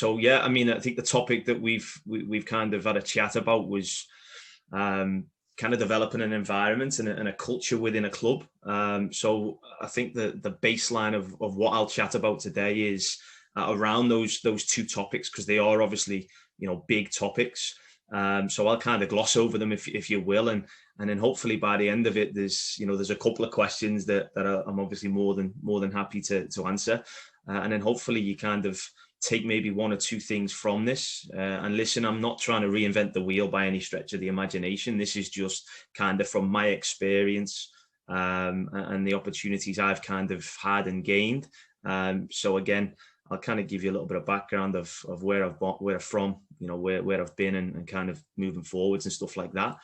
So yeah, I mean, I think the topic that we've kind of had a chat about was kind of developing an environment and a culture within a club. So I think the baseline of what I'll chat about today is around those two topics, because they are obviously, you know, big topics. So I'll kind of gloss over them if you will, and then hopefully by the end of it, there's a couple of questions that I'm obviously more than happy to answer, and then hopefully you kind of take maybe one or two things from this. And listen, I'm not trying to reinvent the wheel by any stretch of the imagination. This is just kind of from my experience and the opportunities I've kind of had and gained. So again, I'll kind of give you a little bit of background of where I'm from, you know, where I've been and kind of moving forwards and stuff like that.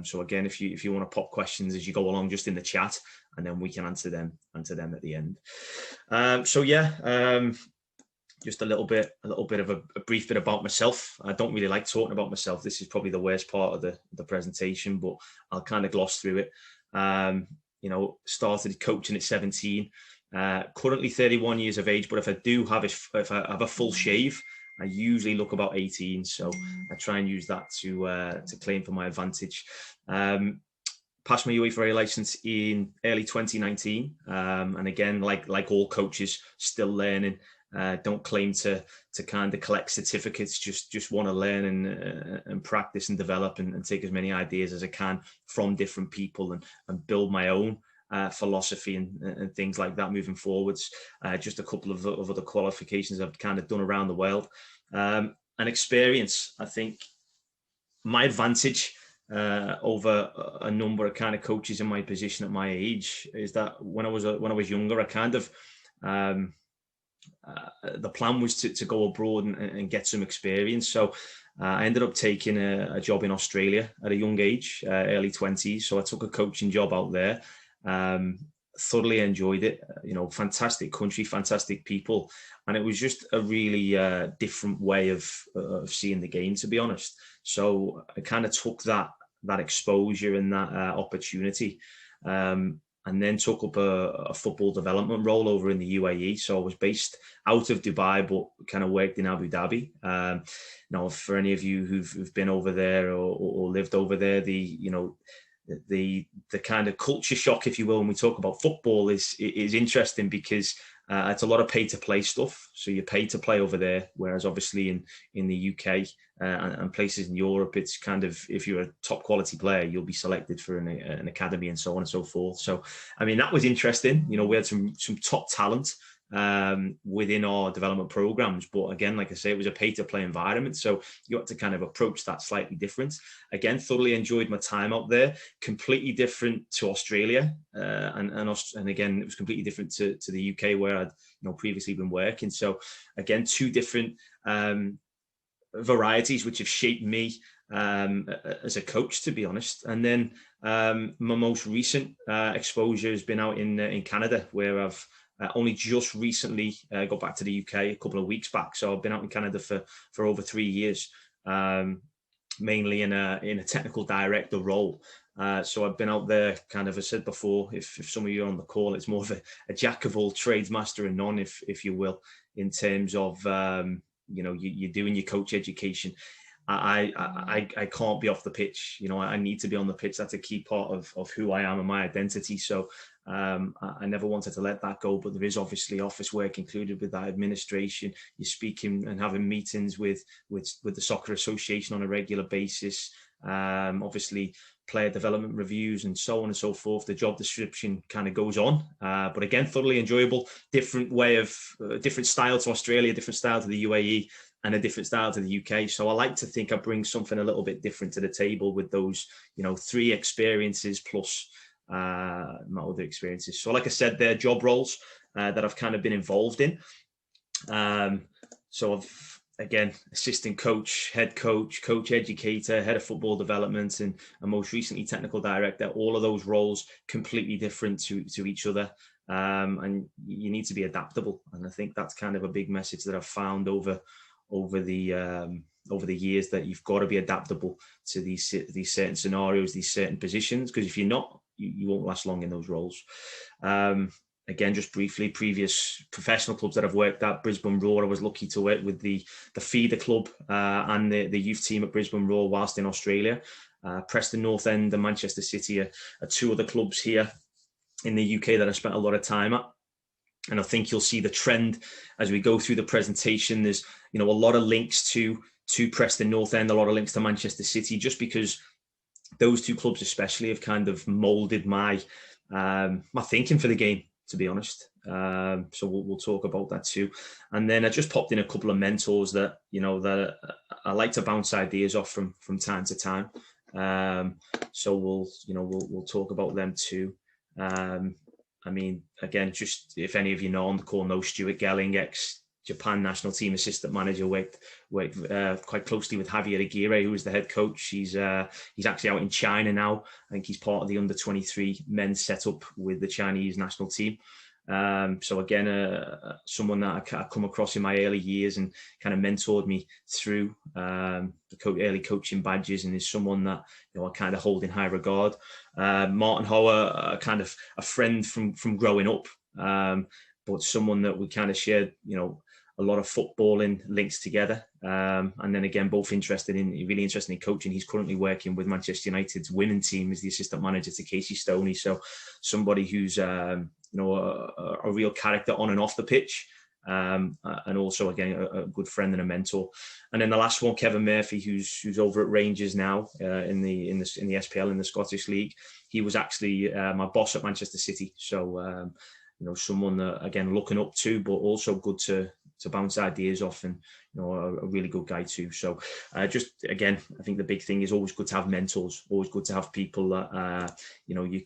So again, if you want to pop questions as you go along, just in the chat, and then we can answer them at the end. Just a little bit of a brief bit about myself. I don't really like talking about myself. This is probably the worst part of the presentation, but I'll kind of gloss through it. Started coaching at 17. Currently 31 years of age, but if I have a full shave, I usually look about 18. So I try and use that to claim for my advantage. Passed my UEFA A license in early 2019, and again, like all coaches, still learning. Don't claim to kind of collect certificates. Just want to learn and practice and develop and take as many ideas as I can from different people and build my own philosophy and things like that moving forwards. Just a couple of other qualifications I've kind of done around the world. And experience, I think my advantage over a number of kind of coaches in my position at my age is that when I was younger, I kind of the plan was to go abroad and get some experience. So I ended up taking a job in Australia at a young age, early 20s. So I took a coaching job out there. Thoroughly enjoyed it. Fantastic country, fantastic people, and it was just a really different way of seeing the game, to be honest. So I kind of took that exposure and that opportunity, and then took up a football development role over in the UAE. So I was based out of Dubai, but kind of worked in Abu Dhabi. Now, for any of you who've been over there or lived over there, the kind of culture shock, if you will, when we talk about football is interesting, because it's a lot of pay to play stuff. So you pay to play over there, whereas obviously in the UK and places in Europe, it's kind of, if you're a top quality player, you'll be selected for an academy and so on and so forth. So, I mean, that was interesting. We had some top talent within our development programs, but again, like I say, it was a pay to play environment, so you had to kind of approach that slightly different. Again, thoroughly enjoyed my time out there. Completely different to Australia, and again, it was completely different to the UK, where I'd previously been working. So again, two different varieties which have shaped me as a coach, to be honest. And then my most recent exposure has been out in Canada, where I've only just recently got back to the UK a couple of weeks back. So I've been out in Canada for over 3 years, mainly in a technical director role. So I've been out there, kind of, as I said before, if some of you are on the call, it's more of a jack of all trades, master of none, if you will, in terms of, you're doing your coach education. I can't be off the pitch. I need to be on the pitch. That's a key part of who I am and my identity. So I never wanted to let that go, but there is obviously office work included with that, administration. You're speaking and having meetings with the Soccer Association on a regular basis. Obviously player development reviews and so on and so forth. The job description kind of goes on, but again, thoroughly enjoyable. Different style to Australia, different style to the UAE, and a different style to the UK. So I like to think I bring something a little bit different to the table with those, 3 experiences plus my other experiences. So like I said, they're job roles that I've kind of been involved in. So I've, again, assistant coach, head coach, coach educator, head of football development, and most recently technical director. All of those roles completely different to each other. And you need to be adaptable. And I think that's kind of a big message that I've found over the years, that you've got to be adaptable to these certain scenarios, these certain positions, because if you're not, you won't last long in those roles. again, just briefly, previous professional clubs that I've worked at, Brisbane Roar, I was lucky to work with the feeder club and the youth team at Brisbane Roar whilst in Australia. Preston North End and Manchester City are two other clubs here in the UK that I spent a lot of time at. And I think you'll see the trend as we go through the presentation. There's, a lot of links to Preston North End, a lot of links to Manchester City, just because those two clubs especially have kind of molded my thinking for the game, to be honest. So we'll talk about that too. And then I just popped in a couple of mentors that, that I like to bounce ideas off from time to time. So we'll talk about them too. Again, just if any of you know on the call, know Stuart Gelling, ex-Japan national team assistant manager, worked quite closely with Javier Aguirre, who is the head coach. He's actually out in China now. I think he's part of the under-23 men's setup with the Chinese national team. So again, someone that I come across in my early years and kind of mentored me through the early coaching badges, and is someone that I kind of hold in high regard. Martin Hoare, kind of a friend from growing up, but someone that we kind of shared, a lot of footballing links together. And then again, both really interested in coaching. He's currently working with Manchester United's women's team as the assistant manager to Casey Stoney. So somebody who's, a real character on and off the pitch. And also, again, a good friend and a mentor. And then the last one, Kevin Murphy, who's over at Rangers now in the SPL, in the Scottish League. He was actually my boss at Manchester City. So, someone that, again, looking up to, but also good to bounce ideas off, and a really good guy too. So just again, I think the big thing is always good to have mentors, always good to have people that you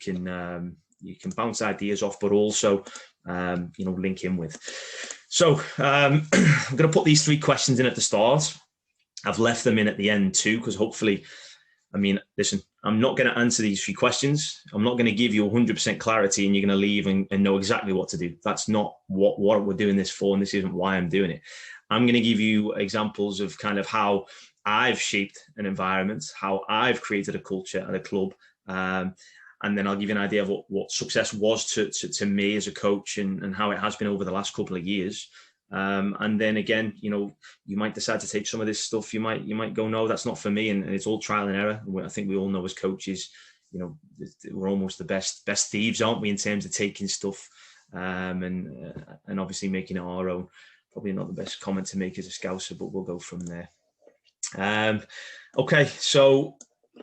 can bounce ideas off, but also link in with. So I'm going to put these 3 questions in at the start. I've left them in at the end too, because hopefully, listen, I'm not going to answer these 3 questions. I'm not going to give you 100% clarity and you're going to leave and know exactly what to do. That's not what we're doing this for, and this isn't why I'm doing it. I'm going to give you examples of kind of how I've shaped an environment, how I've created a culture at a club, and then I'll give you an idea of what success was to me as a coach, and how it has been over the last couple of years. And then again, you might decide to take some of this stuff. You might go, no, that's not for me. And it's all trial and error. I think we all know as coaches, we're almost the best thieves, aren't we, in terms of taking stuff and obviously making it our own. Probably not the best comment to make as a Scouser, but we'll go from there. Okay, so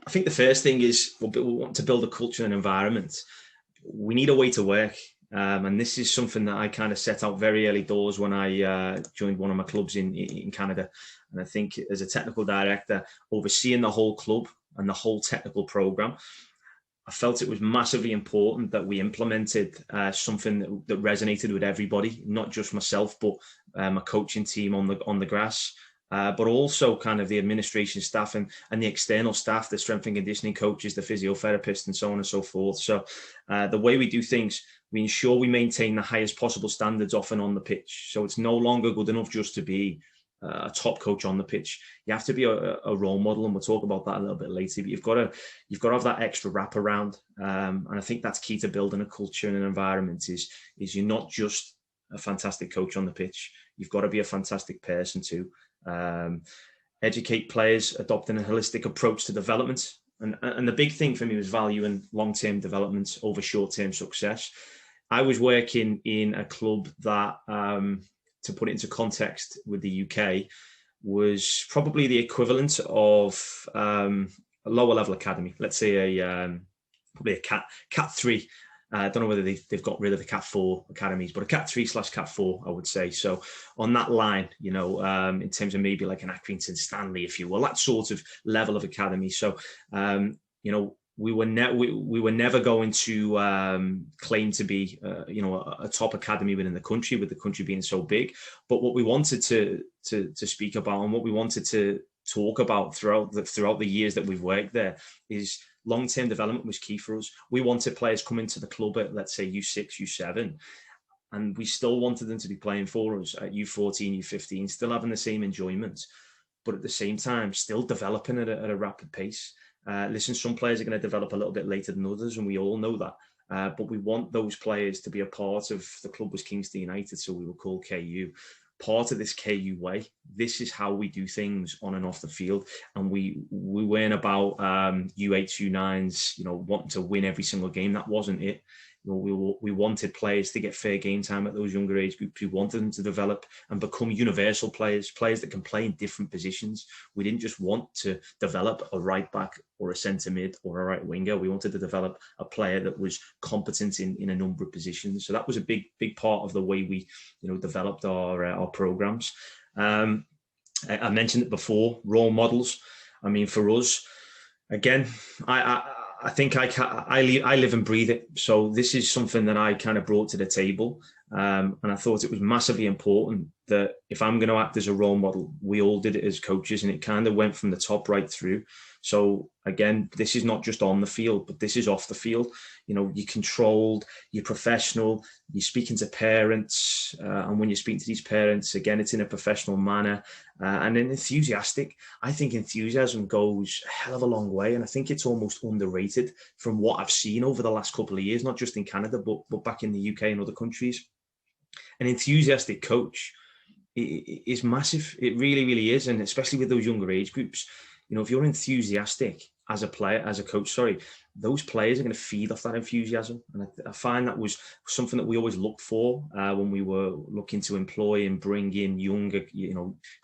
I think the first thing is we want to build a culture and environment. We need a way to work. And this is something that I kind of set out very early doors when I joined one of my clubs in Canada. And I think as a technical director, overseeing the whole club and the whole technical program, I felt it was massively important that we implemented something that resonated with everybody, not just myself, but my coaching team on the grass, but also kind of the administration staff and the external staff, the strength and conditioning coaches, the physiotherapists, and so on and so forth. So the way we do things, we ensure we maintain the highest possible standards off and on the pitch. So it's no longer good enough just to be a top coach on the pitch. You have to be a role model, and we'll talk about that a little bit later. But you've got to have that extra wraparound, and I think that's key to building a culture and an environment. Is you're not just a fantastic coach on the pitch. You've got to be a fantastic person too. Educate players, adopting a holistic approach to development, and the big thing for me was valuing long-term development over short-term success. I was working in a club that, to put it into context with the UK, was probably the equivalent of a lower level academy. Let's say probably a Cat 3. I don't know whether they've got rid of the Cat 4 academies, but a Cat 3/Cat 4, I would say. So on that line, in terms of maybe like an Accrington Stanley, if you will, that sort of level of academy. So, we were never going to claim to be, a top academy within the country, with the country being so big. But what we wanted to speak about, and what we wanted to talk about throughout the years that we've worked there, is long-term development was key for us. We wanted players coming to the club at, let's say, U6, U7, and we still wanted them to be playing for us at U14, U15, still having the same enjoyment, but at the same time, still developing at a rapid pace. Listen, some players are going to develop a little bit later than others, and we all know that. but we want those players to be a part of, the club was Kingston United, so we were called KU, part of this KU way. This is how we do things on and off the field. And we weren't about U8s, U9s, wanting to win every single game. That wasn't it. We wanted players to get fair game time at those younger age groups. We wanted them to develop and become universal players that can play in different positions. We didn't just want to develop a right back or a centre mid or a right winger. We wanted to develop a player that was competent in a number of positions. So that was a big part of the way we, developed our programs. I mentioned it before, role models. I mean, for us, again, I think I live and breathe it. So this is something that I kind of brought to the table. And I thought it was massively important that if I'm going to act as a role model, we all did it as coaches, and it kind of went from the top right through. So again, this is not just on the field, but this is off the field. You're controlled, you're professional, you're speaking to parents. And when you're speaking to these parents, again, it's in a professional manner and then enthusiastic. I think enthusiasm goes a hell of a long way. And I think it's almost underrated from what I've seen over the last couple of years, not just in Canada, but back in the UK and other countries. An enthusiastic coach is massive. It really, really is. And especially with those younger age groups, if you're enthusiastic as a player, as a coach, those players are going to feed off that enthusiasm. And I find that was something that we always looked for when we were looking to employ and bring in younger,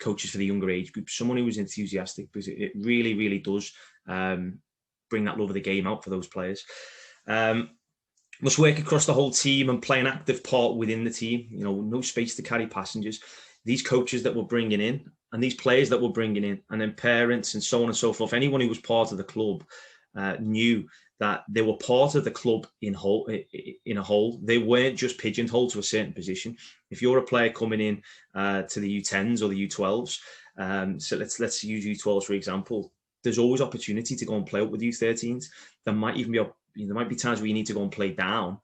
coaches for the younger age group. Someone who was enthusiastic, because it really, really does bring that love of the game out for those players. Must work across the whole team and play an active part within the team. No space to carry passengers. These coaches that we're bringing in and these players that we're bringing in, and then parents and so on and so forth, anyone who was part of the club knew that they were part of the club in a whole. They weren't just pigeonholed to a certain position. If you're a player coming in to the U10s or the U12s, so let's use U12s for example, there's always opportunity to go and play up with U13s. There might even be there might be times where you need to go and play down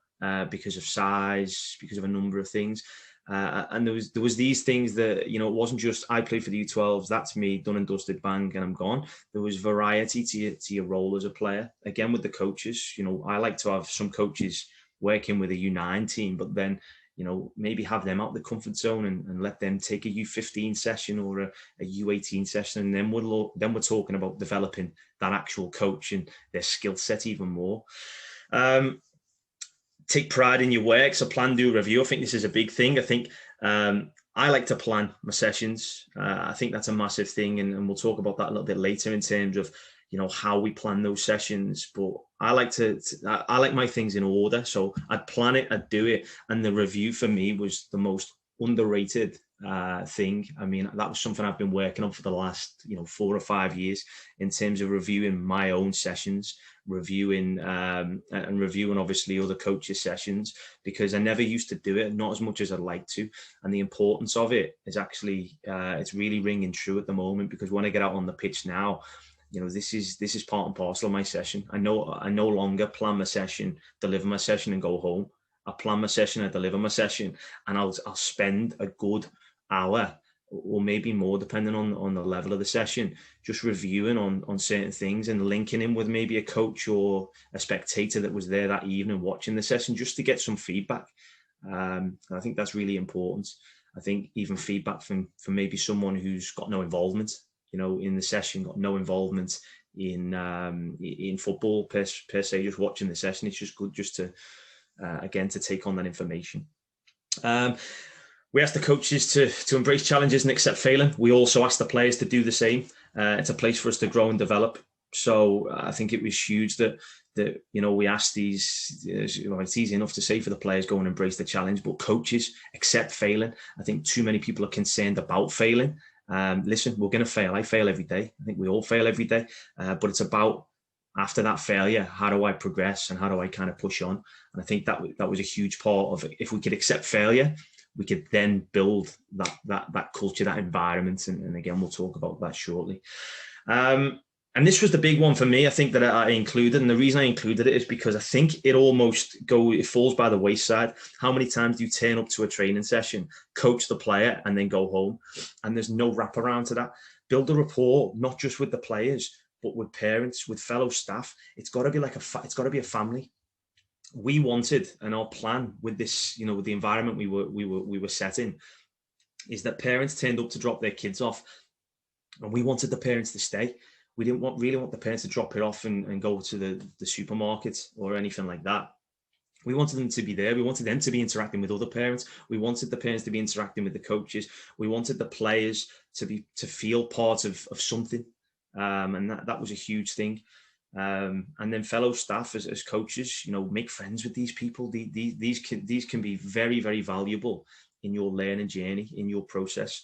because of size, because of a number of things. And there was these things that, it wasn't just I play for the U12s, that's me, done and dusted, bang, and I'm gone. There was variety to your role as a player. Again, with the coaches, I like to have some coaches working with a U9 team, but then, maybe have them out the comfort zone and let them take a U15 session or a U18 session. And then we're talking about developing that actual coach and their skill set even more. Take pride in your work. So plan, do, review. I think this is a big thing. I think I like to plan my sessions. I think that's a massive thing. And we'll talk about that a little bit later in terms of, how we plan those sessions. But I like my things in order. So I'd plan it, I'd do it. And the review for me was the most underrated thing. I mean, that was something I've been working on for the last 4 or 5 years in terms of reviewing my own sessions, reviewing obviously other coaches' sessions, because I never used to do it, not as much as I'd like to. And the importance of it is actually it's really ringing true at the moment, because when I get out on the pitch now, this is part and parcel of my session. I no longer plan my session, deliver my session and go home. I plan my session, I deliver my session, and I'll spend a good hour or maybe more, depending on the level of the session, just reviewing on certain things and linking in with maybe a coach or a spectator that was there that evening watching the session, just to get some feedback. I think that's really important. I think even feedback from maybe someone who's got no involvement, in the session, got no involvement in football per se, just watching the session. It's just good just to again to take on that information. We ask the coaches to embrace challenges and accept failing. We also ask the players to do the same. It's a place for us to grow and develop. So I think it was huge that we asked these. It's easy enough to say for the players, go and embrace the challenge, but coaches accept failing. I think too many people are concerned about failing. Listen, we're going to fail. I fail every day. I think we all fail every day. But it's about, after that failure, how do I progress and how do I kind of push on? And I think that was a huge part of it. If we could accept failure, we could then build that culture, that environment. And again, we'll talk about that shortly. And this was the big one for me, I think, that I included. And the reason I included it is because I think it falls by the wayside. How many times do you turn up to a training session, coach the player, and then go home? And there's no wraparound to that. Build a rapport, not just with the players, but with parents, with fellow staff. It's got to be it's got to be a family. we wanted, and our plan with this, with the environment we were setting, is that parents turned up to drop their kids off, and we wanted the parents to stay. We didn't really want the parents to drop it off and go to the supermarket or anything like that. We wanted them to be there. We wanted them to be interacting with other parents. We wanted the parents to be interacting with the coaches. We wanted the players to feel part of something, and that was a huge thing. And then fellow staff as coaches, make friends with these people. These can be very, very valuable in your learning journey, in your process.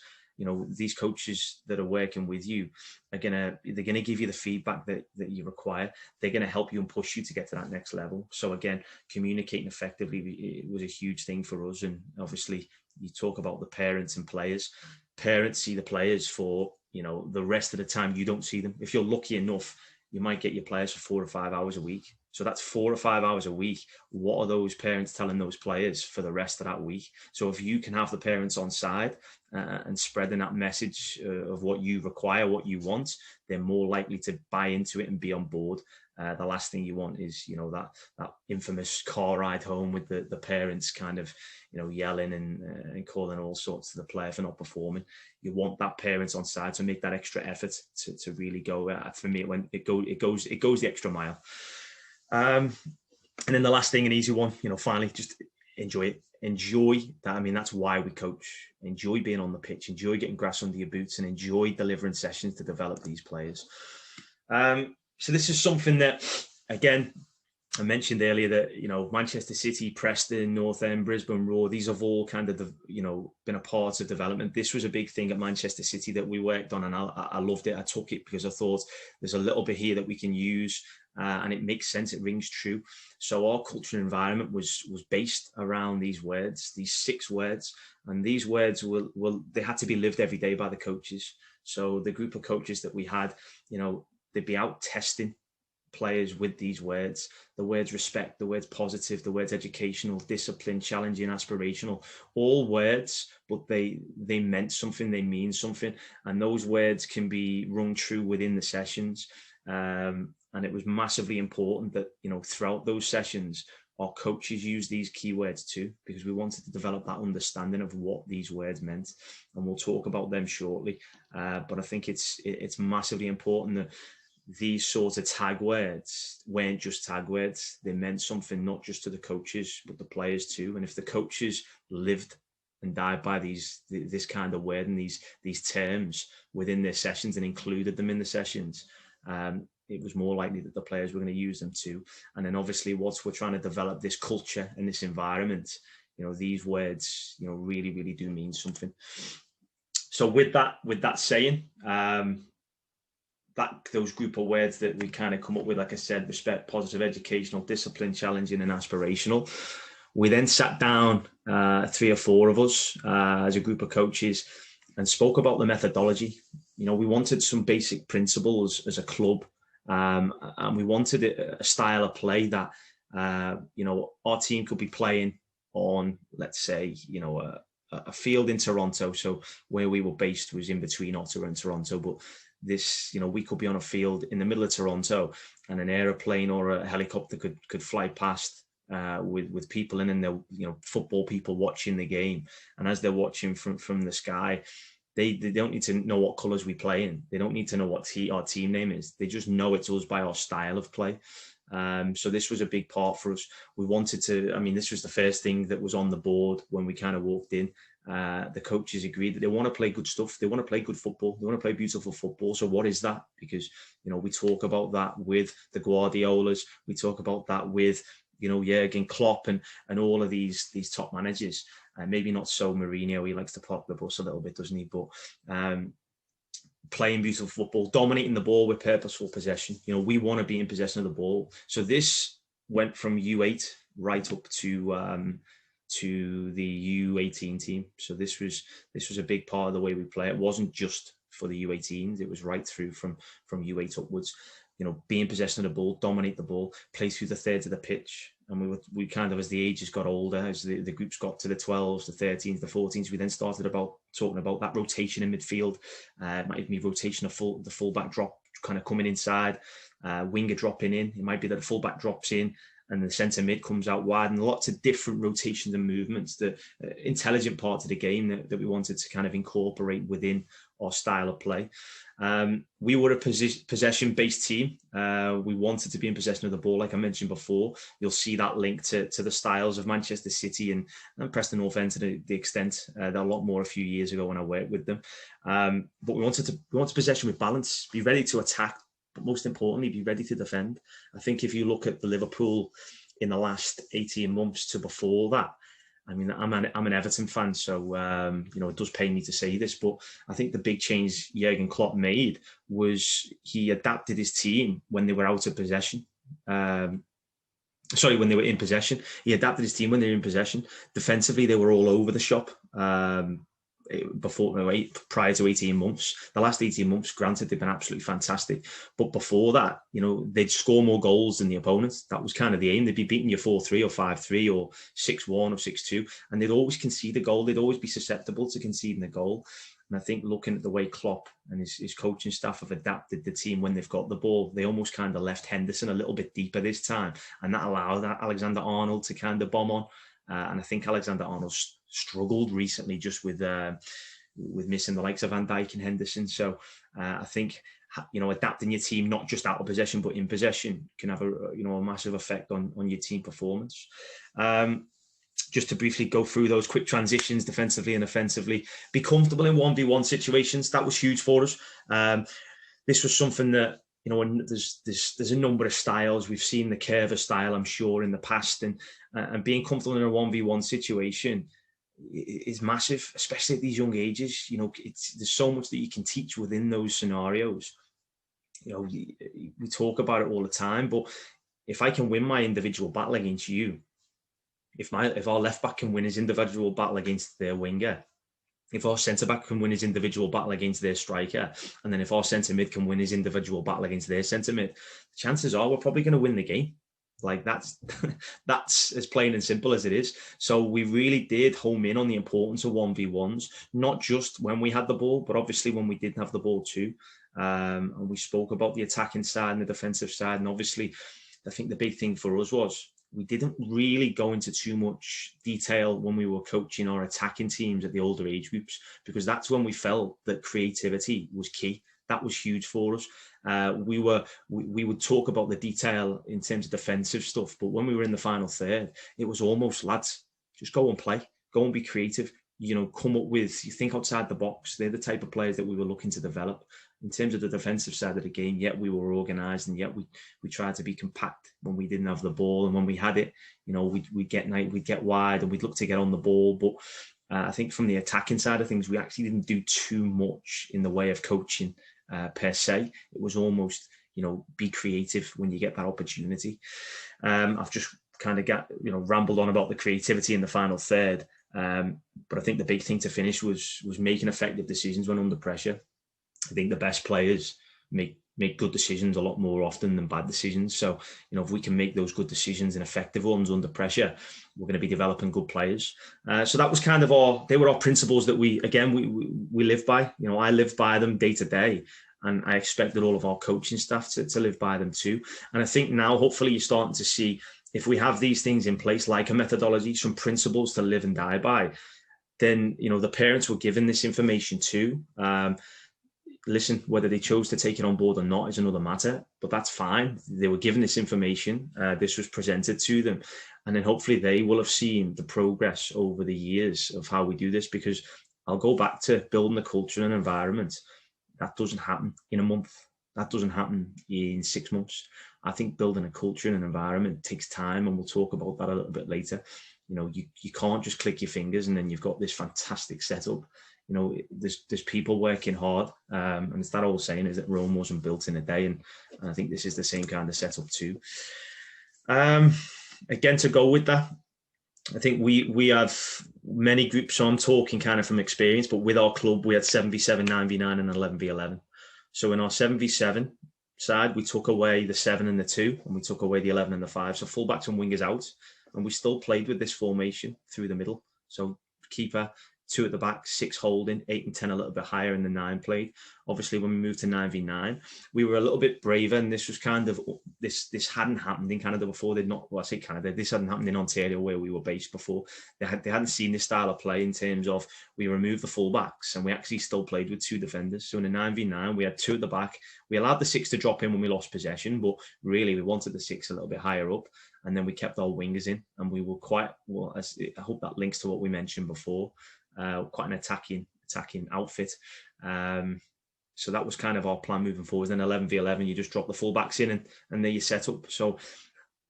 These coaches that are working with you they're gonna give you the feedback that you require. They're gonna help you and push you to get to that next level. So again, communicating effectively, it was a huge thing for us. And obviously, you talk about the parents and players. Parents see the players for the rest of the time. You don't see them. If you're lucky enough, you might get your players for 4 or 5 hours a week. So that's 4 or 5 hours a week. What are those parents telling those players for the rest of that week? So if you can have the parents on side and spreading that message of what you require, what you want, they're more likely to buy into it and be on board. The last thing you want is, that infamous car ride home with the parents kind of, yelling and calling all sorts to the player for not performing. You want that parent on side to make that extra effort to really go. For me, when it goes the extra mile. And then the last thing, an easy one, finally, just enjoy it. Enjoy that. I mean, that's why we coach. Enjoy being on the pitch. Enjoy getting grass under your boots, and enjoy delivering sessions to develop these players. So this is something that, again, I mentioned earlier that, Manchester City, Preston, North End, Brisbane Roar, these have all kind of, been a part of development. This was a big thing at Manchester City that we worked on, and I loved it. I took it because I thought there's a little bit here that we can use, and it makes sense. It rings true. So our cultural environment was based around these words, these 6 words, and these words they had to be lived every day by the coaches. So the group of coaches that we had, they'd be out testing players with these words: the words respect, the words positive, the words educational, discipline, challenging, aspirational. All words, but they meant something, they mean something, and those words can be rung true within the sessions. And it was massively important that throughout those sessions our coaches use these keywords too, because we wanted to develop that understanding of what these words meant, and we'll talk about them shortly. But I think it's massively important that these sort of tag words weren't just tag words. They meant something, not just to the coaches, but the players too. And if the coaches lived and died by this kind of word and these terms within their sessions and included them in the sessions, it was more likely that the players were going to use them too. And then obviously, once we're trying to develop this culture and this environment, these words, really, really do mean something. So with that saying, those group of words that we kind of come up with, like I said, respect, positive, educational, discipline, challenging, and aspirational. We then sat down, 3 or 4 of us as a group of coaches, and spoke about the methodology. We wanted some basic principles as a club, and we wanted a style of play that, our team could be playing on, let's say, a field in Toronto. So where we were based was in between Ottawa and Toronto, but this, we could be on a field in the middle of Toronto, and an aeroplane or a helicopter could fly past with people in, and they're, football people watching the game. And as they're watching from the sky, they don't need to know what colours we play in. They don't need to know what our team name is. They just know it's us by our style of play. So this was a big part for us. We wanted to, this was the first thing that was on the board when we kind of walked in. The coaches agreed that they want to play good stuff. They want to play good football. They want to play beautiful football. So what is that? Because, we talk about that with the Guardiolas. We talk about that with, Jurgen Klopp and all of these top managers. Maybe not so Mourinho. He likes to park the bus a little bit, doesn't he? But playing beautiful football, dominating the ball with purposeful possession. We want to be in possession of the ball. So this went from U8 right up to the U18 team. So this was a big part of the way we play. It wasn't just for the U18s. It was right through from U8 upwards. Be in possession of the ball, dominate the ball, play through the thirds of the pitch. And we kind of, as the ages got older, as the groups got to the 12s, the 13s, the 14s, we then started talking about that rotation in midfield. It might even be rotation of the fullback drop kind of coming inside, winger dropping in. It might be that the fullback drops in and the centre mid comes out wide, and lots of different rotations and movements, the intelligent part of the game that we wanted to kind of incorporate within our style of play. We were a possession-based team. We wanted to be in possession of the ball, like I mentioned before. You'll see that link to the styles of Manchester City and Preston North End to the extent that a lot more a few years ago when I worked with them. But we wanted possession with balance, be ready to attack, but most importantly, be ready to defend. I think if you look at the Liverpool in the last 18 months to before that, I mean, I'm an Everton fan, so it does pain me to say this, but I think the big change Jurgen Klopp made was he adapted his team when they were out of possession. When they were in possession. He adapted his team when they were in possession. Defensively, they were all over the shop. Prior to 18 months, the last 18 months, granted, they've been absolutely fantastic. But before that, they'd score more goals than the opponents. That was kind of the aim. They'd be beating you 4-3 or 5-3 or 6-1 or 6-2. And they'd always concede a goal. They'd always be susceptible to conceding a goal. And I think looking at the way Klopp and his coaching staff have adapted the team when they've got the ball, they almost kind of left Henderson a little bit deeper this time. And that allowed Alexander-Arnold to kind of bomb on. And I think Alexander-Arnold struggled recently just with missing the likes of Van Dijk and Henderson. So I think adapting your team not just out of possession but in possession can have a massive effect on your team performance. Just to briefly go through those quick transitions defensively and offensively, be comfortable in 1v1 situations. That was huge for us. This was something that there's a number of styles. We've seen the curver style, I'm sure, in the past, and being comfortable in a 1v1 situation is massive, especially at these young ages. There's so much that you can teach within those scenarios. We talk about it all the time, but if I can win my individual battle against you, if our left back can win his individual battle against their winger, if our centre-back can win his individual battle against their striker, and then if our centre-mid can win his individual battle against their centre-mid, chances are we're probably going to win the game. Like that's as plain and simple as it is. So we really did home in on the importance of 1v1s, not just when we had the ball, but obviously when we didn't have the ball too. And we spoke about the attacking side and the defensive side. And obviously, I think the big thing for us was we didn't really go into too much detail when we were coaching our attacking teams at the older age groups, because that's when we felt that creativity was key. That was huge for us. We would talk about the detail in terms of defensive stuff, but when we were in the final third, it was almost, lads, just go and play, go and be creative. Come up with, you think outside the box. They're the type of players that we were looking to develop. In terms of the defensive side of the game, yet we were organised, and yet we tried to be compact when we didn't have the ball, and when we had it, we'd get wide and we'd look to get on the ball. But I think from the attacking side of things, we actually didn't do too much in the way of coaching per se. It was almost, be creative when you get that opportunity. I've just kind of rambled on about the creativity in the final third. But I think the big thing to finish was making effective decisions when under pressure. I think the best players make good decisions a lot more often than bad decisions. So, if we can make those good decisions and effective ones under pressure, we're going to be developing good players. So that was kind of they were our principles that we live by. I live by them day to day. And I expected all of our coaching staff to live by them too. And I think now, hopefully, you're starting to see, if we have these things in place, like a methodology, some principles to live and die by, then, the parents were given this information too. Listen, whether they chose to take it on board or not is another matter, but that's fine. They were given this information. This was presented to them. And then hopefully they will have seen the progress over the years of how we do this, because I'll go back to building a culture and environment. That doesn't happen in a month. That doesn't happen in 6 months. I think building a culture and an environment takes time, and we'll talk about that a little bit later. You can't just click your fingers and then you've got this fantastic setup. There's people working hard, and it's that old saying is that Rome wasn't built in a day, and I think this is the same kind of setup too. Again, to go with that, I think we have many groups. So I'm talking kind of from experience, but with our club, we had 7v7, 9v9, and 11v11. So in our 7v7 side, we took away the 7 and the 2, and we took away the 11 and the 5. So fullbacks and wingers out, and we still played with this formation through the middle. So keeper, 2 at the back, 6 holding, 8 and 10 a little bit higher, and the 9 played. Obviously, when we moved to 9v9, we were a little bit braver, and this was kind of, this hadn't happened in Canada before. They'd not, well, I say Canada, this hadn't happened in Ontario where we were based before. They hadn't seen this style of play in terms of, we removed the fullbacks and we actually still played with 2 defenders. So in a 9v9, we had 2 at the back. We allowed the 6 to drop in when we lost possession, but really we wanted the 6 a little bit higher up. And then we kept our wingers in, and we were quite, well, I hope that links to what we mentioned before, quite an attacking outfit. So that was kind of our plan moving forward. Then 11v11, you just drop the fullbacks in, and there you set up. So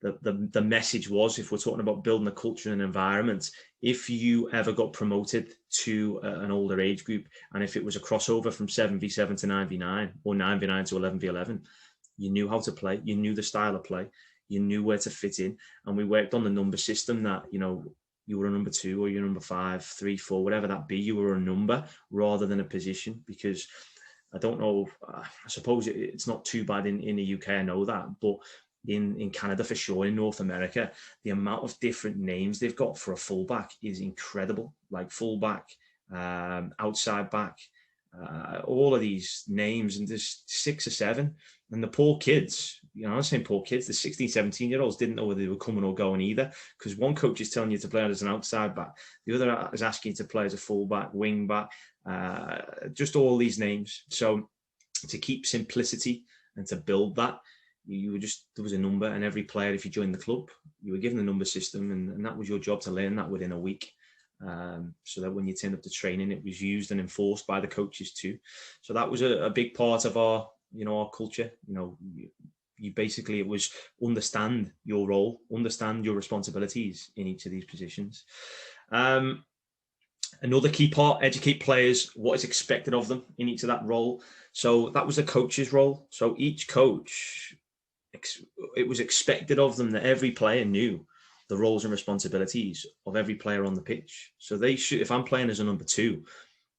the message was, if we're talking about building a culture and environment, if you ever got promoted to an older age group, and if it was a crossover from 7v7 to 9v9 or 9v9 to 11v11, you knew how to play, you knew the style of play, you knew where to fit in. And we worked on the number system that, you know, you were a number 2 or you're number 5, 3, 4, whatever that be, you were a number rather than a position. Because I don't know, I suppose it's not too bad in the UK, I know that, but in Canada for sure, in North America, the amount of different names they've got for a fullback is incredible. Like fullback, outside back, all of these names, and there's 6 or 7. And the poor kids, you know, I'm saying poor kids, the 16, 17-year-olds didn't know whether they were coming or going either, because one coach is telling you to play as an outside back, the other is asking you to play as a fullback, wing back, just all these names. So to keep simplicity and to build that, you were just, there was a number, and every player, if you joined the club, you were given a number system, and that was your job to learn that within a week. So that when you turned up to training, it was used and enforced by the coaches too. So that was a big part of our, you know, our culture. You know, you basically, it was understand your role, understand your responsibilities in each of these positions. Another key part, educate players what is expected of them in each of that role. So that was the coach's role. So each coach, it was expected of them that every player knew the roles and responsibilities of every player on the pitch. So they should, if I'm playing as a number 2,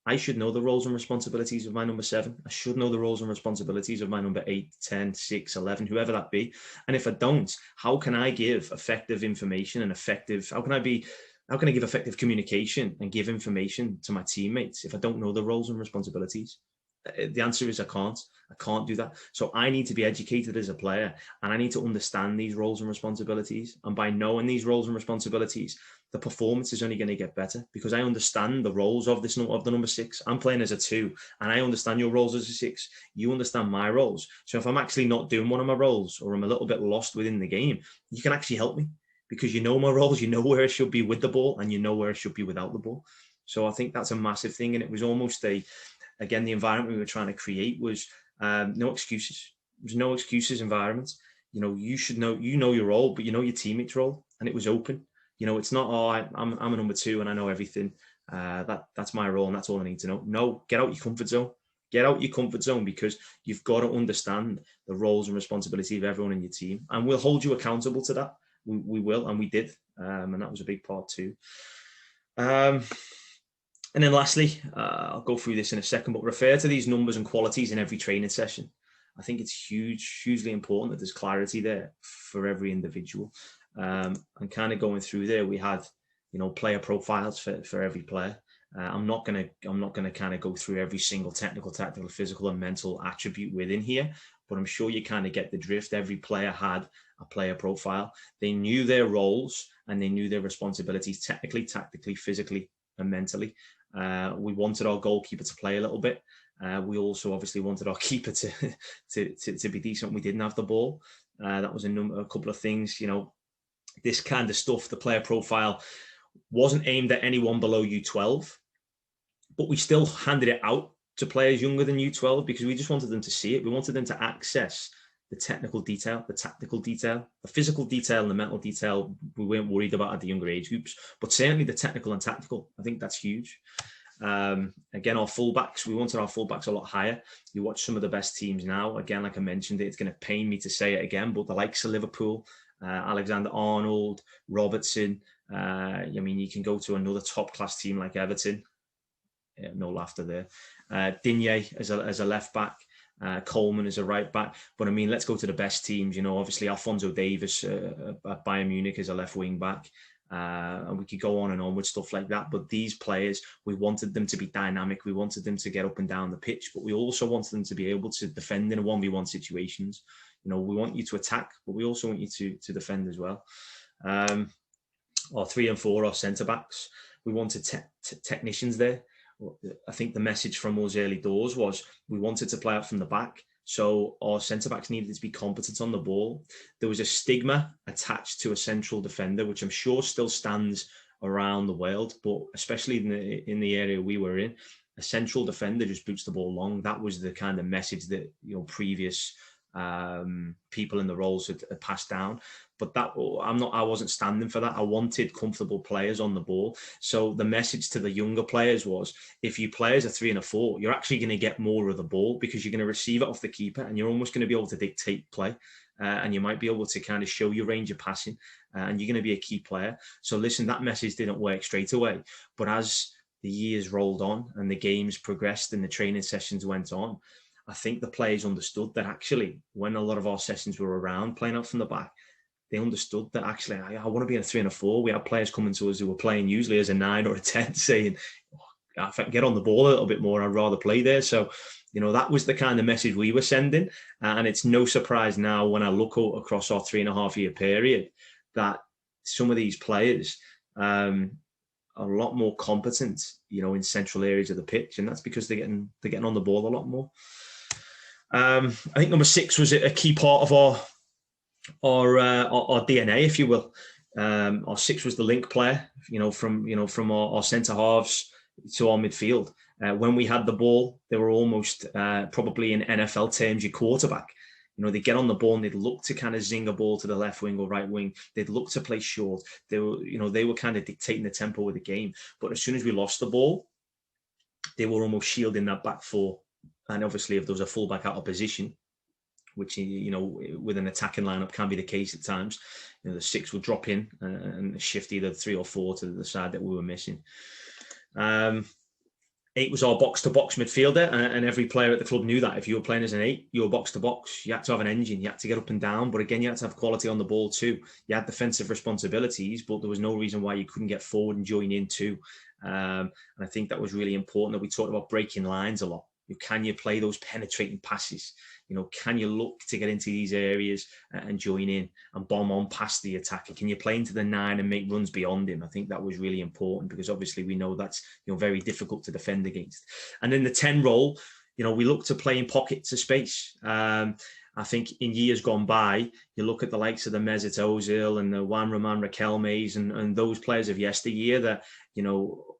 I should know the roles and responsibilities of my number 7. I should know the roles and responsibilities of my number 8, 10, 6, 11, whoever that be. And if I don't, how can I give effective information and how can I give effective communication and give information to my teammates if I don't know the roles and responsibilities? The answer is I can't do that. So I need to be educated as a player, and I need to understand these roles and responsibilities. And by knowing these roles and responsibilities, the performance is only going to get better, because I understand the roles of the number 6. I'm playing as a 2, and I understand your roles as a 6. You understand my roles. So if I'm actually not doing one of my roles, or I'm a little bit lost within the game, you can actually help me, because you know my roles, you know where I should be with the ball, and you know where I should be without the ball. So I think that's a massive thing. And it was almost again, the environment we were trying to create was no excuses. There's no excuses environment. You know, you should know, you know your role, but you know your teammate's role, and it was open. You know, it's not, oh, I'm a number 2 and I know everything. That's my role and that's all I need to know. No, get out your comfort zone. Get out your comfort zone, because you've got to understand the roles and responsibility of everyone in your team, and we'll hold you accountable to that. We will, and we did, and that was a big part too. And then lastly, I'll go through this in a second, but refer to these numbers and qualities in every training session. I think it's hugely important that there's clarity there for every individual. And kind of going through there, we had, you know, player profiles for every player. I'm not gonna kind of go through every single technical, tactical, physical, and mental attribute within here, but I'm sure you kind of get the drift. Every player had a player profile. They knew their roles and they knew their responsibilities, technically, tactically, physically, and mentally. We wanted our goalkeeper to play a little bit. We also obviously wanted our keeper to be decent when we didn't have the ball. That was a couple of things. You know, this kind of stuff, the player profile wasn't aimed at anyone below U12, but we still handed it out to players younger than U12 because we just wanted them to see it. We wanted them to access the technical detail, the tactical detail, the physical detail, and the mental detail. We weren't worried about at the younger age groups, but certainly the technical and tactical. I think that's huge. Again, our fullbacks, we wanted our fullbacks a lot higher. You watch some of the best teams now. Again, like I mentioned, it's going to pain me to say it again, but the likes of Liverpool, Alexander-Arnold, Robertson. I mean, you can go to another top-class team like Everton. No laughter there. Digne as a left back. Coleman as a right back. But I mean, let's go to the best teams. You know, obviously Alphonso Davies at Bayern Munich as a left wing back. And we could go on and on with stuff like that. But these players, we wanted them to be dynamic. We wanted them to get up and down the pitch, but we also wanted them to be able to defend in a 1v1 situations. We want you to attack, but we also want you to defend as well. Our 3 and 4, our centre backs, we wanted technicians there. I think the message from us early doors was we wanted to play out from the back. So our centre-backs needed to be competent on the ball. There was a stigma attached to a central defender, which I'm sure still stands around the world, but especially in the area we were in, a central defender just boots the ball long. That was the kind of message that previous people in the roles had passed down. But I wasn't standing for that. I wanted comfortable players on the ball. So the message to the younger players was, if you play as a 3 and a 4, you're actually going to get more of the ball because you're going to receive it off the keeper and you're almost going to be able to dictate play. And you might be able to kind of show your range of passing and you're going to be a key player. So listen, that message didn't work straight away. But as the years rolled on and the games progressed and the training sessions went on, I think the players understood that actually when a lot of our sessions were around playing out from the back, they understood that actually I want to be in a 3 and a 4. We had players coming to us who were playing usually as a 9 or a 10 saying, if I can get on the ball a little bit more, I'd rather play there. So, that was the kind of message we were sending. And it's no surprise now when I look across our 3.5 year period that some of these players are a lot more competent, in central areas of the pitch. And that's because they're getting on the ball a lot more. I think number 6 was a key part of our DNA, if you will. Our 6 was the link player, from our centre halves to our midfield. When we had the ball, they were almost probably in NFL terms your quarterback. They get on the ball and they'd look to kind of zing a ball to the left wing or right wing. They'd look to play short. They were kind of dictating the tempo of the game. But as soon as we lost the ball, they were almost shielding that back 4. And obviously, if there was a fullback out of position, which, with an attacking lineup can be the case at times, the 6 would drop in and shift either 3 or 4 to the side that we were missing. 8 was our box-to-box midfielder, and every player at the club knew that. If you were playing as an 8, you were box-to-box. You had to have an engine. You had to get up and down, but again, you had to have quality on the ball too. You had defensive responsibilities, but there was no reason why you couldn't get forward and join in too. And I think that was really important, that we talked about breaking lines a lot. Can you play those penetrating passes? Can you look to get into these areas and join in and bomb on past the attacker? Can you play into the 9 and make runs beyond him? I think that was really important because obviously we know that's very difficult to defend against. And then the 10 role, we look to play in pockets of space. I think in years gone by, you look at the likes of the Mesut Ozil and the Juan Roman Riquelmes and those players of yesteryear that,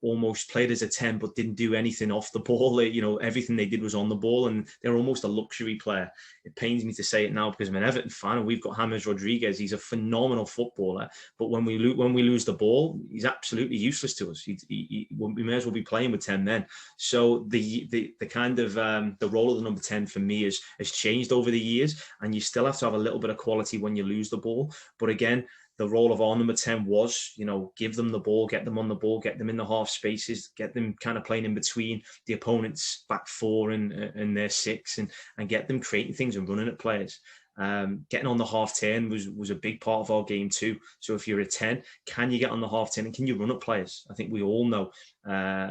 almost played as a 10 but didn't do anything off the ball. Everything they did was on the ball and they're almost a luxury player. It pains me to say it now because I'm an Everton fan and we've got James Rodriguez. He's a phenomenal footballer, but when we lose the ball, he's absolutely useless to us. We may as well be playing with 10 men. So the kind of the role of the number 10 for me has changed over the years, and you still have to have a little bit of quality when you lose the ball. But again, the role of our number 10 was, give them the ball, get them on the ball, get them in the half spaces, get them kind of playing in between the opponent's back 4 and their 6 and get them creating things and running at players. Getting on the half 10 was a big part of our game too. So if you're a 10, can you get on the half 10 and can you run at players? I think we all know,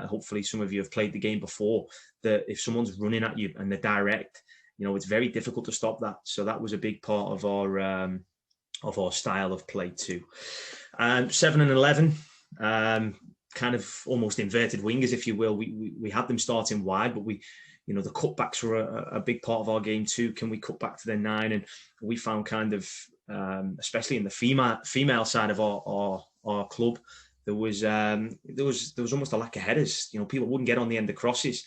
hopefully some of you have played the game before, that if someone's running at you and they're direct, it's very difficult to stop that. So that was a big part of our style of play too. 7 and 11, kind of almost inverted wingers, if you will. We had them starting wide, but the cutbacks were a big part of our game too. Can we cut back to their 9? And we found kind of, especially in the female side of our club, there was almost a lack of headers. People wouldn't get on the end of crosses.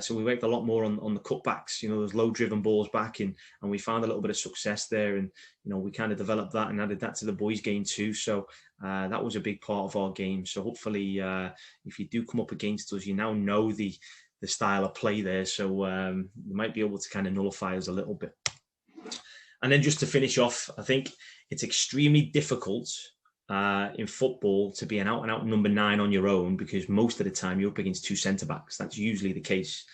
So we worked a lot more on the cutbacks, those low-driven balls back in, and we found a little bit of success there. And, we kind of developed that and added that to the boys' game too. So that was a big part of our game. So hopefully, if you do come up against us, you now know the style of play there. So you might be able to kind of nullify us a little bit. And then just to finish off, I think it's extremely difficult in football to be an out-and-out number 9 on your own, because most of the time you're up against 2 centre-backs. That's usually the case.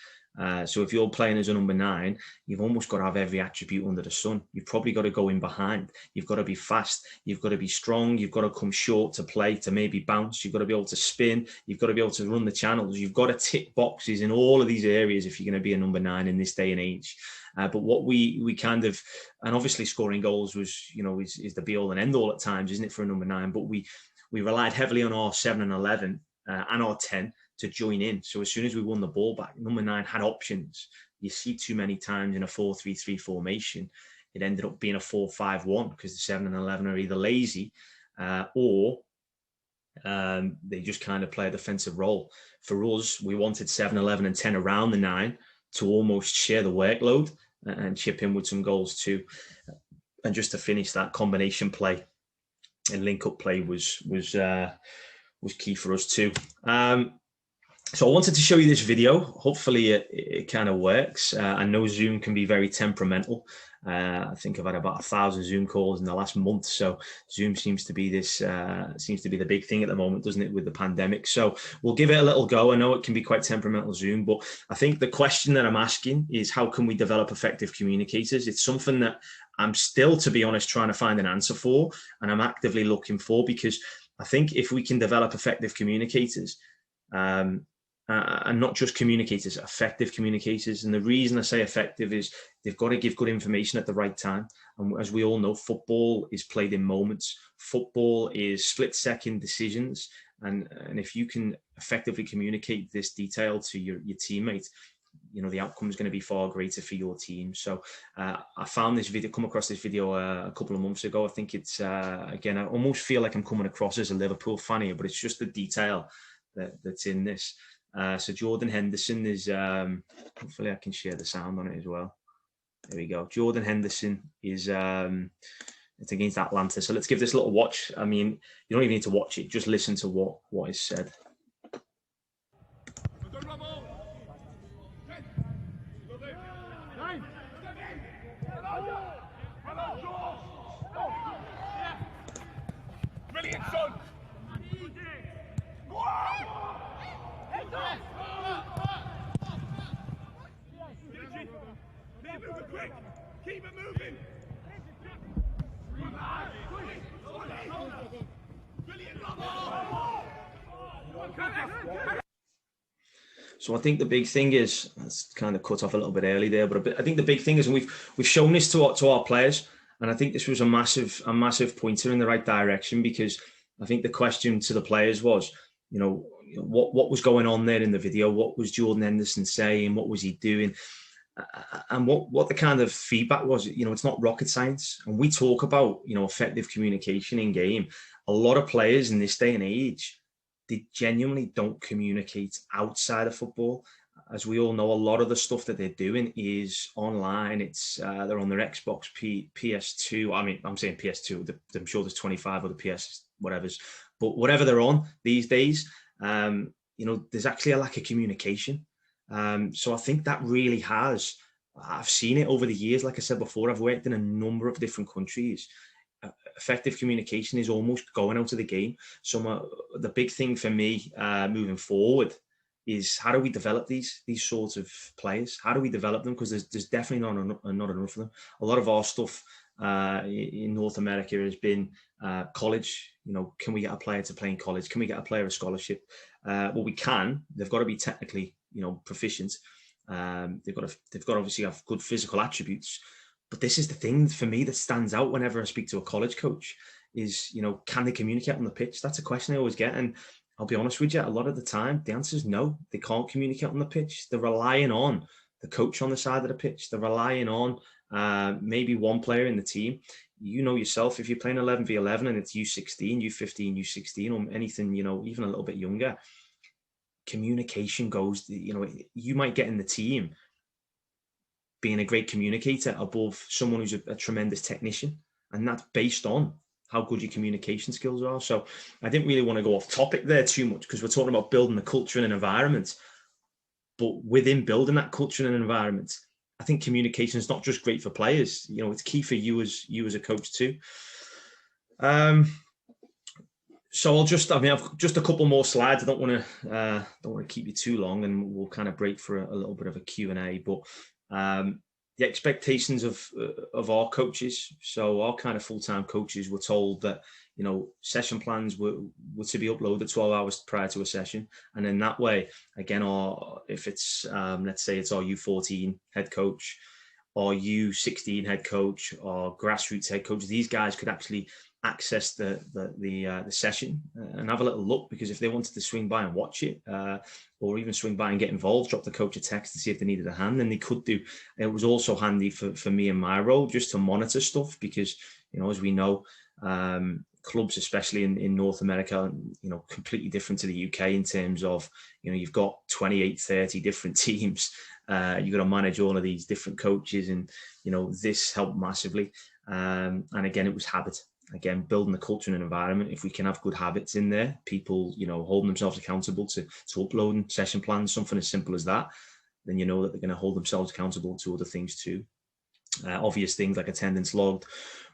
So if you're playing as a number 9, you've almost got to have every attribute under the sun. You've probably got to go in behind. You've got to be fast. You've got to be strong. You've got to come short to play, to maybe bounce. You've got to be able to spin. You've got to be able to run the channels. You've got to tick boxes in all of these areas if you're going to be a number 9 in this day and age. But what we kind of, and obviously scoring goals was, is the be all and end all at times, isn't it, for a number 9? But we relied heavily on our 7 and 11 and our 10 to join in. So as soon as we won the ball back, number 9 had options. You see too many times in a 4-3-3 formation, it ended up being a 4-5-1 because the 7 and 11 are either lazy or they just kind of play a defensive role. For us, we wanted 7, 11 and 10 around the 9 to almost share the workload and chip in with some goals too. And just to finish, that combination play and link-up play was key for us too. So I wanted to show you this video. Hopefully it kind of works. I know Zoom can be very temperamental. I think I've had about 1,000 Zoom calls in the last month. So Zoom seems to be the big thing at the moment, doesn't it, with the pandemic? So we'll give it a little go. I know it can be quite temperamental, Zoom, but I think the question that I'm asking is, how can we develop effective communicators? It's something that I'm still, to be honest, trying to find an answer for, and I'm actively looking for, because I think if we can develop effective communicators, and not just communicators, effective communicators. And the reason I say effective is they've got to give good information at the right time. And as we all know, football is played in moments. Football is split-second decisions. And if you can effectively communicate this detail to your teammates, the outcome is going to be far greater for your team. So I found this video, come across this video a couple of months ago. I think it's, again, I almost feel like I'm coming across as a Liverpool fan here, but it's just the detail that's in this. So Jordan Henderson is, hopefully I can share the sound on it as well. There we go. Jordan Henderson is, it's against Atlanta. So let's give this a little watch. I mean, you don't even need to watch it. Just listen to what is said. Brilliant, son. Keep it moving. So I think the big thing is, that's kind of cut off a little bit early there, but I think the big thing is, and we've shown this to our players, and I think this was a massive pointer in the right direction, because I think the question to the players was, what was going on there in the video? What was Jordan Henderson saying? What was he doing? And what the kind of feedback was, it's not rocket science. And we talk about, effective communication in game. A lot of players in this day and age, they genuinely don't communicate outside of football. As we all know, a lot of the stuff that they're doing is online. It's they're on their Xbox, PS2. I mean, I'm saying PS2. I'm sure there's 25 other PS whatever's, but whatever they're on these days, there's actually a lack of communication. So I think that really I've seen it over the years. Like I said before, I've worked in a number of different countries. Effective communication is almost going out of the game. So the big thing for me moving forward is, how do we develop these sorts of players? How do we develop them? Because there's definitely not enough of them. A lot of our stuff in North America has been college. Can we get a player to play in college? Can we get a player a scholarship? Well, we can. They've got to be technically, proficient. They've got to obviously have good physical attributes. But this is the thing for me that stands out whenever I speak to a college coach is, can they communicate on the pitch? That's a question I always get. And I'll be honest with you, a lot of the time, the answer is no. They can't communicate on the pitch. They're relying on the coach on the side of the pitch. They're relying on maybe one player in the team. Yourself, if you're playing 11v11 and it's U16, U15, U16, or anything, even a little bit younger, communication goes, you might get in the team being a great communicator above someone who's a tremendous technician. And that's based on how good your communication skills are. So I didn't really want to go off topic there too much, because we're talking about building the culture and an environment. But within building that culture and environment, I think communication is not just great for players. It's key for you as a coach too. So I've just a couple more slides. I don't want to keep you too long, and we'll kind of break for a little bit of a Q&A. But the expectations of our coaches. So our kind of full-time coaches were told that, session plans were to be uploaded 12 hours prior to a session. And in that way, again, if it's, let's say it's our U14 head coach, or U16 head coach, or grassroots head coach, these guys could actually access the session and have a little look, because if they wanted to swing by and watch it, or even swing by and get involved, drop the coach a text to see if they needed a hand, then they could do. It was also handy for me in my role just to monitor stuff, because as we know, clubs, especially in North America, completely different to the UK in terms of, you've got 28, 30 different teams. You've got to manage all of these different coaches, and this helped massively. And again, it was habit. Again, building the culture and environment. If we can have good habits in there, people, holding themselves accountable to uploading session plans, something as simple as that, then that they're going to hold themselves accountable to other things too. Obvious things like attendance logged,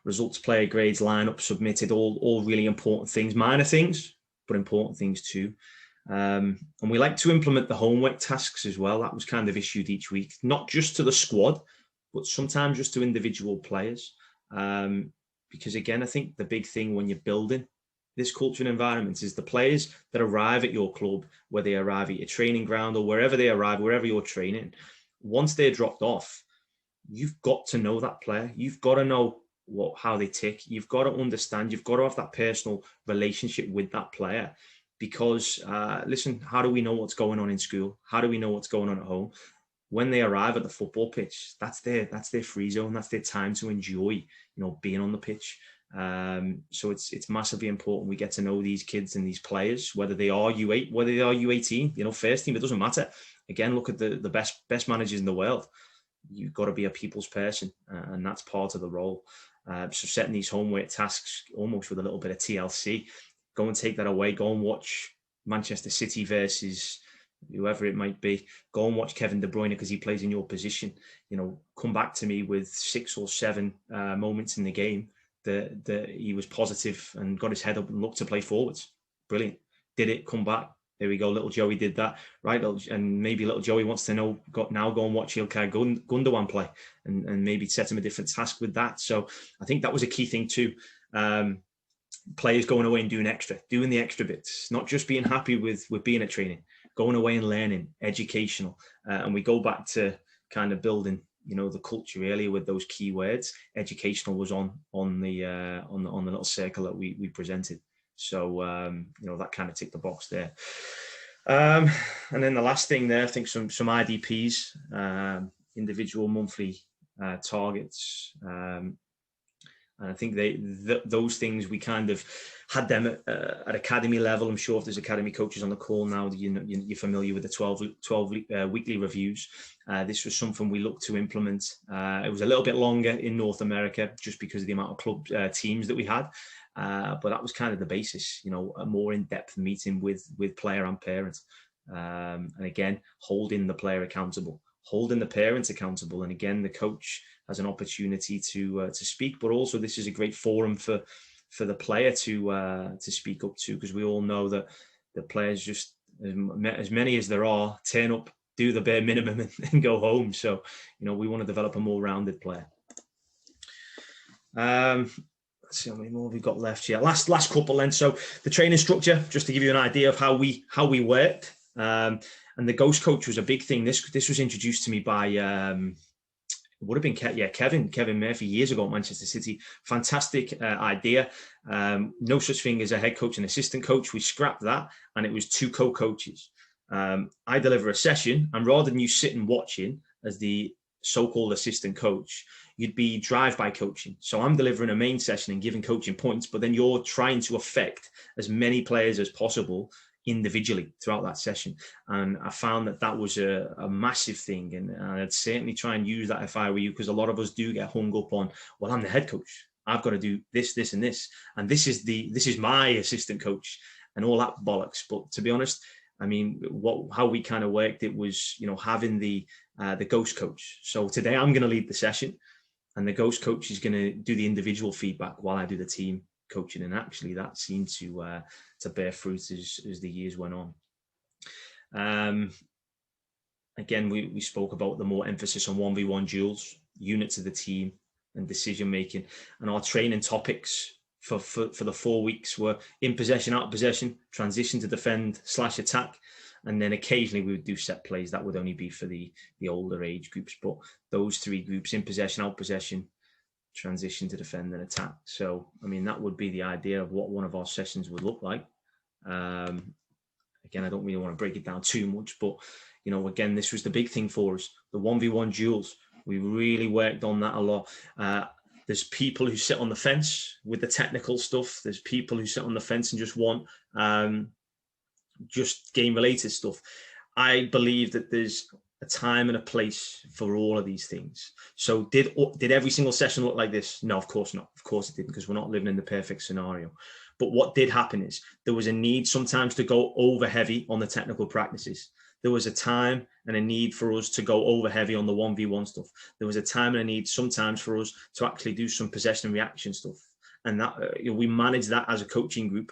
results, player grades, lineup submitted, all really important things, minor things, but important things too. And we like to implement the homework tasks as well. That was kind of issued each week, not just to the squad, but sometimes just to individual players. Because again, I think the big thing when you're building this culture and environment is the players that arrive at your club, where they arrive at your training ground or wherever they arrive, wherever you're training, once they're dropped off, you've got to know that player. You've got to know how they tick. You've got to understand. You've got to have that personal relationship with that player. Because listen, how do we know what's going on in school? How do we know what's going on at home? When they arrive at the football pitch, that's their free zone. That's their time to enjoy, being on the pitch. So it's massively important we get to know these kids and these players, whether they are U8, whether they are U18, first team, it doesn't matter. Again, look at the best managers in the world. You've got to be a people's person, and that's part of the role. So setting these homework tasks almost with a little bit of TLC, go and take that away, go and watch Manchester City versus whoever it might be, go and watch Kevin De Bruyne because he plays in your position. Come back to me with 6 or 7 moments in the game that he was positive and got his head up and looked to play forwards. Brilliant. Did it, come back. There we go. Little Joey did that, right? And maybe little Joey wants to know, go and watch Ilkay Gundogan play and maybe set him a different task with that. So I think that was a key thing too. Players going away and doing the extra bits, not just being happy with being at training, going away and learning, educational. And we go back to kind of building, the culture earlier with those key words. Educational was on the little circle that we presented. So, that kind of ticked the box there. And then the last thing there, I think some IDPs, individual monthly targets. And I think those things, we kind of had them at academy level. I'm sure if there's academy coaches on the call now, you're familiar with the 12 weekly reviews. This was something we looked to implement. It was a little bit longer in North America just because of the amount of club teams that we had. But that was kind of the basis, a more in-depth meeting with player and parent. And again, holding the player accountable, holding the parents accountable. And again, the coach has an opportunity to speak, but also this is a great forum for the player to speak up to, because we all know that the players, just as many as there are, turn up, do the bare minimum and go home. So, we want to develop a more rounded player. Let's see how many more we've got left here. Last couple then. So the training structure, just to give you an idea of how we worked. And the ghost coach was a big thing. This was introduced to me by would have been Kevin Murphy years ago at Manchester City. Fantastic idea. No such thing as a head coach and assistant coach. We scrapped that, and it was 2 co-coaches. I deliver a session, and rather than you sitting watching as the so-called assistant coach, you'd be drive-by coaching. So I'm delivering a main session and giving coaching points, but then you're trying to affect as many players as possible individually throughout that session. And I found that was a massive thing. And I'd certainly try and use that if I were you, because a lot of us do get hung up on, well, I'm the head coach. I've got to do this, this, and this. And this is my assistant coach and all that bollocks. But to be honest, I mean, how we kind of worked, it was, having the ghost coach. So today I'm going to lead the session, and the ghost coach is going to do the individual feedback while I do the team. coaching, and actually that seemed to bear fruit as the years went on. Again, we spoke about the more emphasis on 1v1 duels, units of the team, and decision making. And our training topics for the 4 weeks were in possession, out of possession, transition to defend / attack, and then occasionally we would do set plays. That would only be for the older age groups, but those 3 groups: in possession, out of possession, transition to defend and attack. So, I mean, that would be the idea of what one of our sessions would look like. Again, I don't really want to break it down too much, but, you know, again, this was the big thing for us, the 1v1 duels. We really worked on that a lot. There's people who sit on the fence with the technical stuff. There's people who sit on the fence and just want just game-related stuff. I believe that there's a time and a place for all of these things. So did every single session look like this? No, of course not. Of course it didn't, because we're not living in the perfect scenario. But what did happen is there was a need sometimes to go over heavy on the technical practices. There was a time and a need for us to go over heavy on the 1v1 stuff. There was a time and a need sometimes for us to actually do some possession and reaction stuff. And that we managed that as a coaching group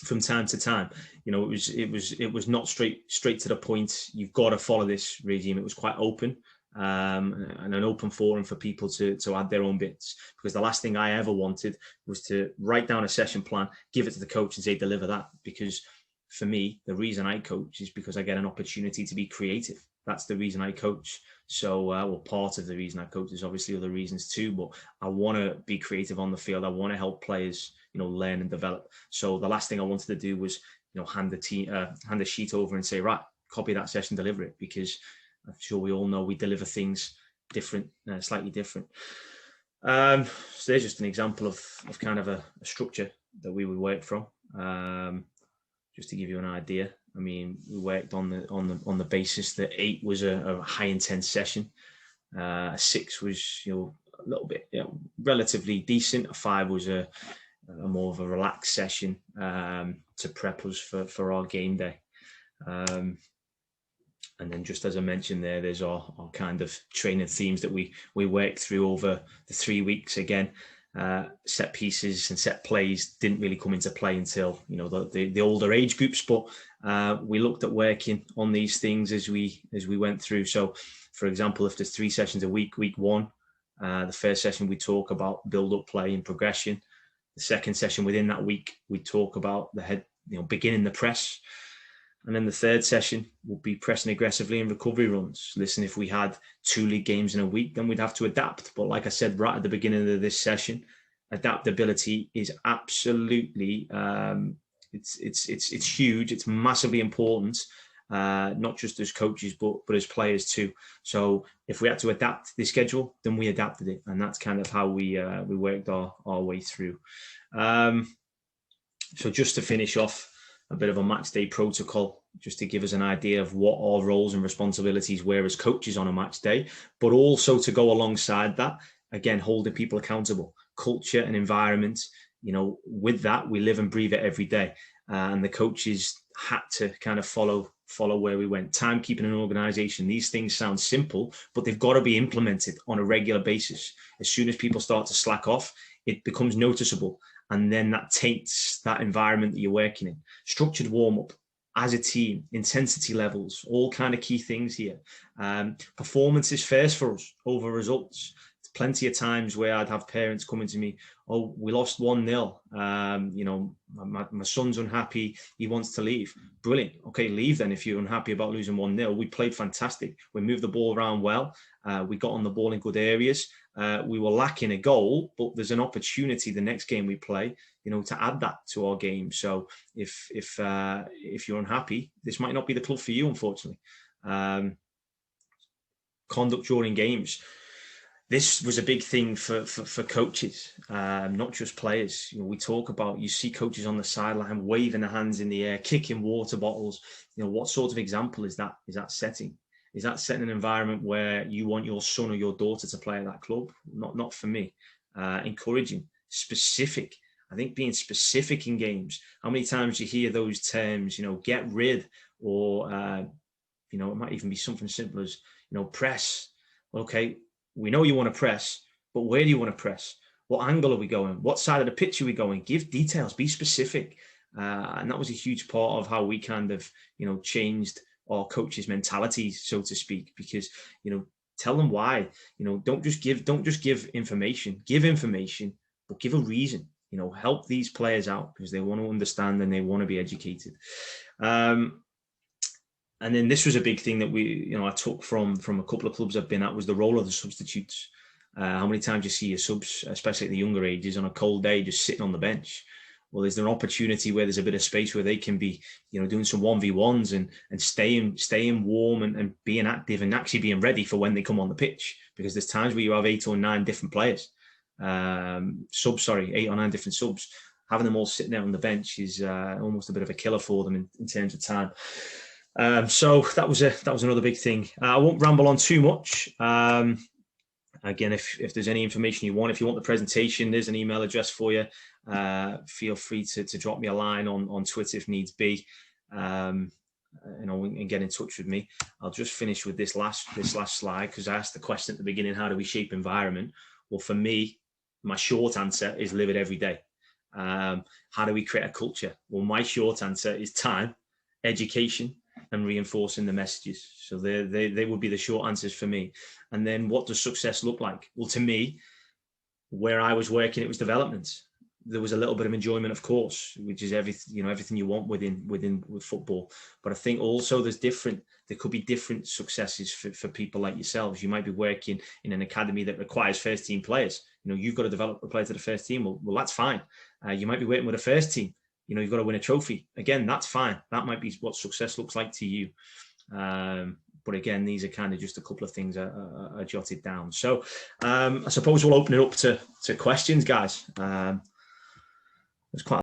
from time to time. You know, it was not straight to the point. You've got to follow this regime. It was quite open, and an open forum for people to add their own bits. Because the last thing I ever wanted was to write down a session plan, give it to the coach, and say deliver that. Because for me, the reason I coach is because I get an opportunity to be creative. That's the reason I coach. So, well, part of the reason I coach is obviously other reasons too, but I want to be creative on the field. I want to help players, you know, learn and develop. So the last thing I wanted to do was, you know, hand a sheet over and say, right, copy that session, deliver it, because I'm sure we all know we deliver things different, slightly different. So there's just an example of kind of a structure that we would work from. Just to give you an idea, I mean, we worked on the basis that 8 was a high intense session, 6 was, you know, a little bit, you know, relatively decent. A 5 was a more of a relaxed session to prep us for our game day. And then, just as I mentioned there, there's our kind of training themes that we worked through over the 3 weeks. Again, set pieces and set plays didn't really come into play until, you know, the older age groups, but we looked at working on these things as we went through. So, for example, if there's 3 sessions a week, week 1, the first session we talk about build-up play and progression. The second session within that week, we talk about the head, you know, beginning the press. And then the third session will be pressing aggressively and recovery runs. Listen, if we had 2 league games in a week, then we'd have to adapt. But like I said right at the beginning of this session, adaptability is absolutely it's huge. It's massively important, not just as coaches but as players too. So if we had to adapt the schedule, then we adapted it, and that's kind of how we worked our way through. So just to finish off, a bit of a match day protocol, just to give us an idea of what our roles and responsibilities were as coaches on a match day, but also to go alongside that, again, holding people accountable, culture and environment. You know, with that, we live and breathe it every day. And the coaches had to kind of follow where we went. Timekeeping and organization, these things sound simple, but they've got to be implemented on a regular basis. As soon as people start to slack off, it becomes noticeable. And then that taints that environment that you're working in. Structured warm-up as a team, intensity levels, all kind of key things here. Performance is first for us over results. There's plenty of times where I'd have parents coming to me, oh, we lost 1-0. You know, my son's unhappy. He wants to leave. Brilliant. Okay, leave then if you're unhappy about losing 1-0. We played fantastic. We moved the ball around well. We got on the ball in good areas. We were lacking a goal, but there's an opportunity the next game we play, you know, to add that to our game. So if you're unhappy, this might not be the club for you, unfortunately. Conduct during games. This was a big thing for coaches, not just players. You know, we talk about, you see coaches on the sideline waving their hands in the air, kicking water bottles. You know, what sort of example is that setting? Is that setting an environment where you want your son or your daughter to play at that club? Not for me. Encouraging, specific. I think being specific in games. How many times you hear those terms, you know, get rid, or, you know, it might even be something simple as, you know, press. Well, okay, we know you want to press, but where do you want to press? What angle are we going? What side of the pitch are we going? Give details, be specific. And that was a huge part of how we kind of, changed our coaches' mentalities, so to speak, because, tell them why. Don't just give information. Give information, but give a reason. Help these players out because they want to understand and they want to be educated. And then this was a big thing that I took from a couple of clubs I've been at, was the role of the substitutes. How many times you see your subs, especially at the younger ages, on a cold day, just sitting on the bench? Well, is there an opportunity where there's a bit of space where they can be, doing some 1v1s and staying warm and being active and actually being ready for when they come on the pitch? Because there's times where you have 8 or 9 different players, 8 or 9 different subs. Having them all sitting there on the bench is almost a bit of a killer for them in terms of time. So that was another big thing. I won't ramble on too much. Again, if there's any information you want, if you want the presentation, there's an email address for you. Feel free to drop me a line on Twitter if needs be, and get in touch with me. I'll just finish with this last slide because I asked the question at the beginning: how do we shape environment? Well, for me, my short answer is live it every day. How do we create a culture? Well, my short answer is time, education, and reinforcing the messages. So they would be the short answers for me. And then what does success look like? Well, to me, where I was working, it was development. There was a little bit of enjoyment, of course, which is everything you want with football. But I think also there could be different successes for people like yourselves. You might be working in an academy that requires first team players. You've got to develop a player to the first team. Well, that's fine. You might be working with a first team. You've got to win a trophy. Again, that's fine. That might be what success looks like to you. But again, these are kind of just a couple of things I jotted down. So I suppose we'll open it up to questions, guys. There's quite